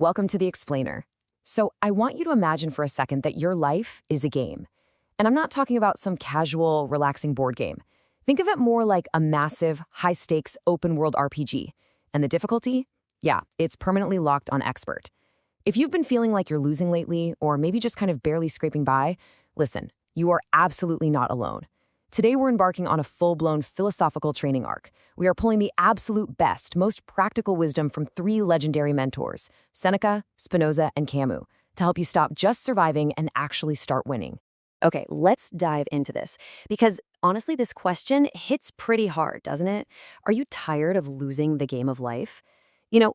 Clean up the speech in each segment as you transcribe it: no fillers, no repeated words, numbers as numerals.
Welcome to the Explainer. So, I want you to imagine for a second that your life is a game. And I'm not talking about some casual, relaxing board game. Think of it more like a massive, high-stakes, open-world RPG. And the difficulty? Yeah, it's permanently locked on expert. If you've been feeling like you're losing lately, or maybe just kind of barely scraping by, listen, you are absolutely not alone. Today we're embarking on a full-blown philosophical training arc. We are pulling the absolute best, most practical wisdom from three legendary mentors, Seneca, Spinoza, and Camus, to help you stop just surviving and actually start winning. Okay, let's dive into this, because honestly, this question hits pretty hard, doesn't it? Are you tired of losing the game of life?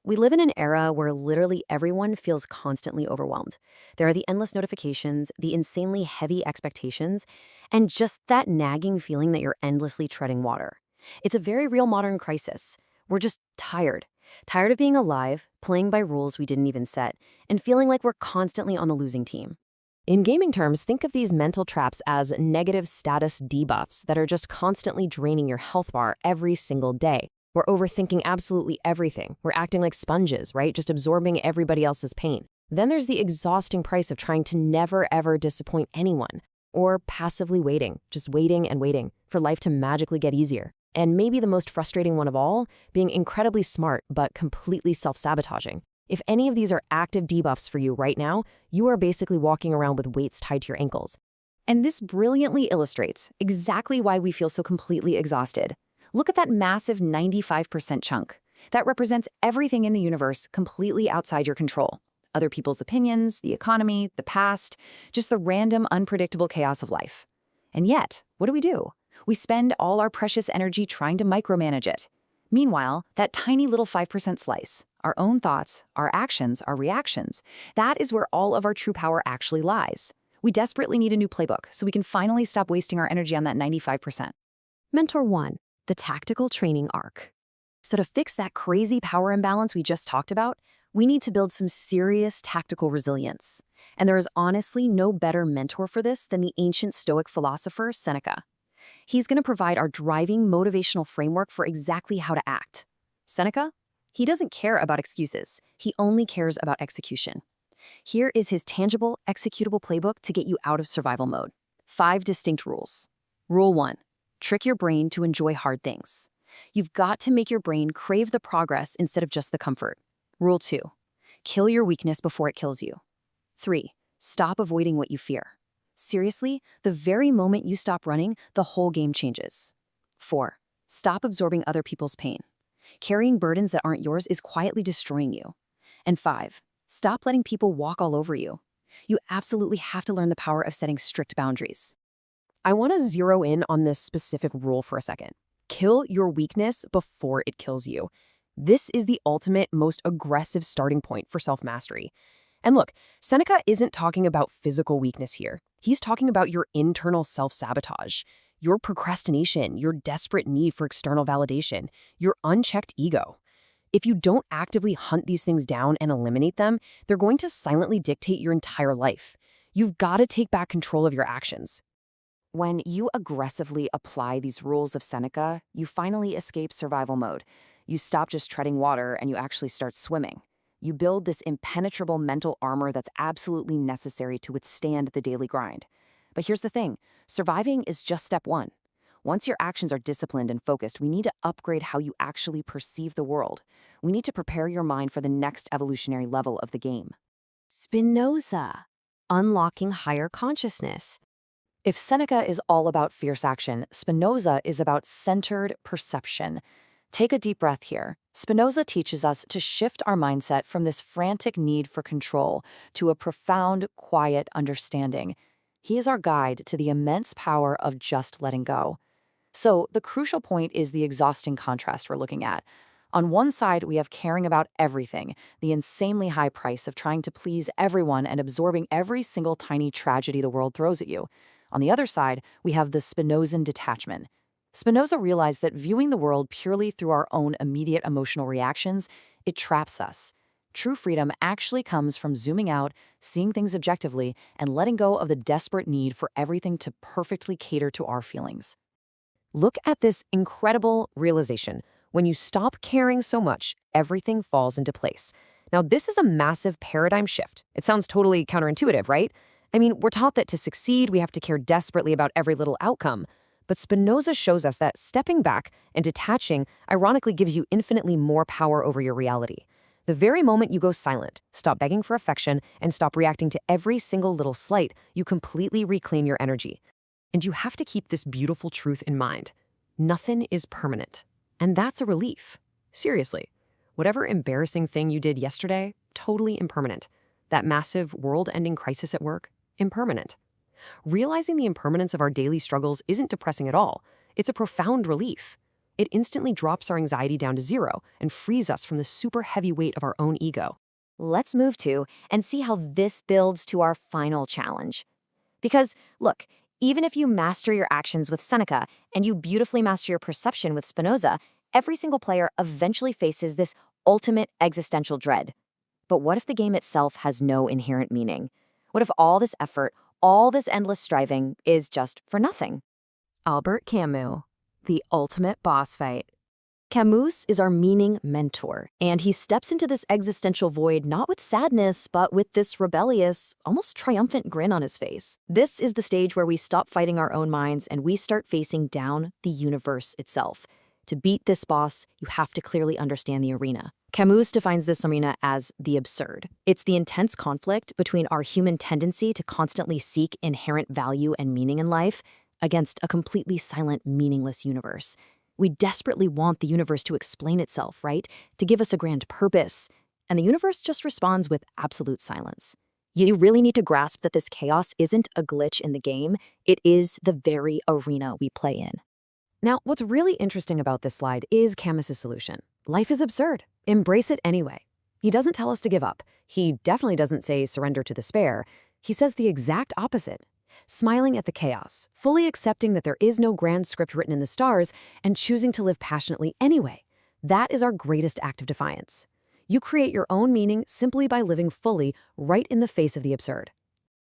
We live in an era where literally everyone feels constantly overwhelmed. There are the endless notifications, the insanely heavy expectations, and just that nagging feeling that you're endlessly treading water. It's a very real modern crisis. We're just tired. Tired of being alive, playing by rules we didn't even set, and feeling like we're constantly on the losing team. In gaming terms, think of these mental traps as negative status debuffs that are just constantly draining your health bar every single day. We're overthinking absolutely everything. We're acting like sponges, right? Just absorbing everybody else's pain. Then there's the exhausting price of trying to never, ever disappoint anyone, or passively waiting, just waiting and waiting for life to magically get easier. And maybe the most frustrating one of all, being incredibly smart but completely self-sabotaging. If any of these are active debuffs for you right now, you are basically walking around with weights tied to your ankles. And this brilliantly illustrates exactly why we feel so completely exhausted. Look at that massive 95% chunk. That represents everything in the universe completely outside your control. Other people's opinions, the economy, the past, just the random, unpredictable chaos of life. And yet, what do? We spend all our precious energy trying to micromanage it. Meanwhile, that tiny little 5% slice, our own thoughts, our actions, our reactions, that is where all of our true power actually lies. We desperately need a new playbook so we can finally stop wasting our energy on that 95%. Mentor 1. The tactical training arc. So to fix that crazy power imbalance we just talked about, we need to build some serious tactical resilience. And there is honestly no better mentor for this than the ancient Stoic philosopher Seneca. He's going to provide our driving motivational framework for exactly how to act. Seneca? He doesn't care about excuses. He only cares about execution. Here is his tangible, executable playbook to get you out of survival mode. 5 distinct rules. Rule 1. Trick your brain to enjoy hard things. You've got to make your brain crave the progress instead of just the comfort. Rule 2. Kill your weakness before it kills you. 3. Stop avoiding what you fear. Seriously, the very moment you stop running, the whole game changes. 4. Stop absorbing other people's pain. Carrying burdens that aren't yours is quietly destroying you. And 5. Stop letting people walk all over you. You absolutely have to learn the power of setting strict boundaries. I want to zero in on this specific rule for a second. Kill your weakness before it kills you. This is the ultimate, most aggressive starting point for self-mastery. And look, Seneca isn't talking about physical weakness here. He's talking about your internal self-sabotage, your procrastination, your desperate need for external validation, your unchecked ego. If you don't actively hunt these things down and eliminate them, they're going to silently dictate your entire life. You've got to take back control of your actions. When you aggressively apply these rules of Seneca, you finally escape survival mode. You stop just treading water and you actually start swimming. You build this impenetrable mental armor that's absolutely necessary to withstand the daily grind. But here's the thing, surviving is just step 1. Once your actions are disciplined and focused, we need to upgrade how you actually perceive the world. We need to prepare your mind for the next evolutionary level of the game. Spinoza, unlocking higher consciousness. If Seneca is all about fierce action, Spinoza is about centered perception. Take a deep breath here. Spinoza teaches us to shift our mindset from this frantic need for control to a profound, quiet understanding. He is our guide to the immense power of just letting go. So the crucial point is the exhausting contrast we're looking at. On one side, we have caring about everything, the insanely high price of trying to please everyone and absorbing every single tiny tragedy the world throws at you. On the other side, we have the Spinozan detachment. Spinoza realized that viewing the world purely through our own immediate emotional reactions, it traps us. True freedom actually comes from zooming out, seeing things objectively, and letting go of the desperate need for everything to perfectly cater to our feelings. Look at this incredible realization. When you stop caring so much, everything falls into place. Now, this is a massive paradigm shift. It sounds totally counterintuitive, right? I mean, we're taught that to succeed, we have to care desperately about every little outcome. But Spinoza shows us that stepping back and detaching ironically gives you infinitely more power over your reality. The very moment you go silent, stop begging for affection, and stop reacting to every single little slight, you completely reclaim your energy. And you have to keep this beautiful truth in mind. Nothing is permanent. And that's a relief. Seriously. Whatever embarrassing thing you did yesterday, totally impermanent. That massive world-ending crisis at work, impermanent. Realizing the impermanence of our daily struggles isn't depressing at all. It's a profound relief. It instantly drops our anxiety down to zero and frees us from the super heavy weight of our own ego. Let's move to and see how this builds to our final challenge. Because, look, even if you master your actions with Seneca and you beautifully master your perception with Spinoza, every single player eventually faces this ultimate existential dread. But what if the game itself has no inherent meaning? What if all this effort, all this endless striving is just for nothing? Albert Camus, The Ultimate Boss Fight. Camus is our meaning mentor, and he steps into this existential void not with sadness, but with this rebellious, almost triumphant grin on his face. This is the stage where we stop fighting our own minds and we start facing down the universe itself. To beat this boss, you have to clearly understand the arena. Camus defines this arena as the absurd. It's the intense conflict between our human tendency to constantly seek inherent value and meaning in life against a completely silent, meaningless universe. We desperately want the universe to explain itself, right? To give us a grand purpose. And the universe just responds with absolute silence. You really need to grasp that this chaos isn't a glitch in the game. It is the very arena we play in. Now, what's really interesting about this slide is Camus's solution. Life is absurd. Embrace it anyway. He doesn't tell us to give up. He definitely doesn't say surrender to despair. He says the exact opposite. Smiling at the chaos, fully accepting that there is no grand script written in the stars, and choosing to live passionately anyway. That is our greatest act of defiance. You create your own meaning simply by living fully right in the face of the absurd.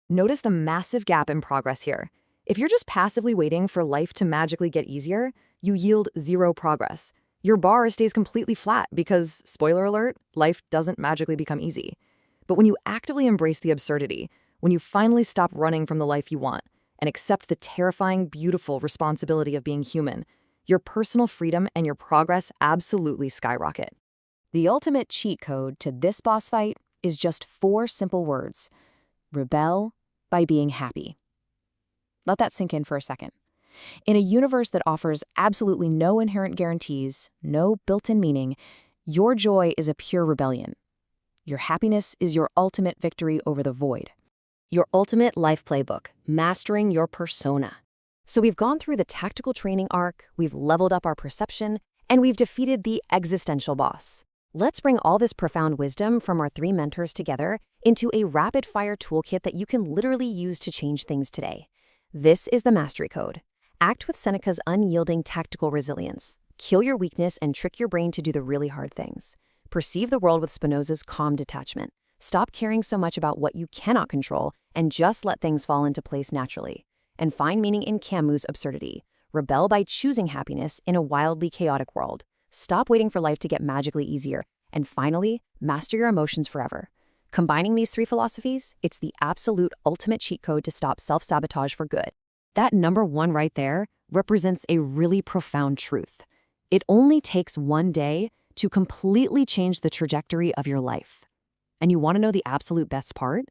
Notice the massive gap in progress here. If you're just passively waiting for life to magically get easier, you yield zero progress. Your bar stays completely flat because, spoiler alert, life doesn't magically become easy. But when you actively embrace the absurdity, when you finally stop running from the life you want and accept the terrifying, beautiful responsibility of being human, your personal freedom and your progress absolutely skyrocket. The ultimate cheat code to this boss fight is just 4 simple words. Rebel by being happy. Let that sink in for a second. In a universe that offers absolutely no inherent guarantees, no built-in meaning, your joy is a pure rebellion. Your happiness is your ultimate victory over the void. Your ultimate life playbook, mastering your persona. So we've gone through the tactical training arc, we've leveled up our perception, and we've defeated the existential boss. Let's bring all this profound wisdom from our 3 mentors together into a rapid-fire toolkit that you can literally use to change things today. This is the Mastery Code. Act with Seneca's unyielding tactical resilience. Kill your weakness and trick your brain to do the really hard things. Perceive the world with Spinoza's calm detachment. Stop caring so much about what you cannot control and just let things fall into place naturally. And find meaning in Camus' absurdity. Rebel by choosing happiness in a wildly chaotic world. Stop waiting for life to get magically easier. And finally, master your emotions forever. Combining these 3 philosophies, it's the absolute ultimate cheat code to stop self-sabotage for good. That number 1 right there represents a really profound truth. It only takes 1 day to completely change the trajectory of your life. And you want to know the absolute best part?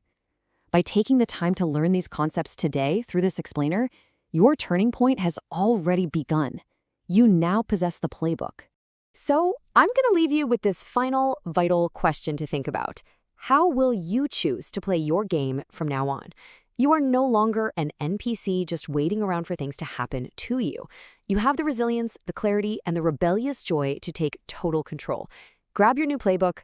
By taking the time to learn these concepts today through this explainer, your turning point has already begun. You now possess the playbook. So I'm going to leave you with this final, vital question to think about. How will you choose to play your game from now on? You are no longer an NPC just waiting around for things to happen to you. You have the resilience, the clarity, and the rebellious joy to take total control. Grab your new playbook,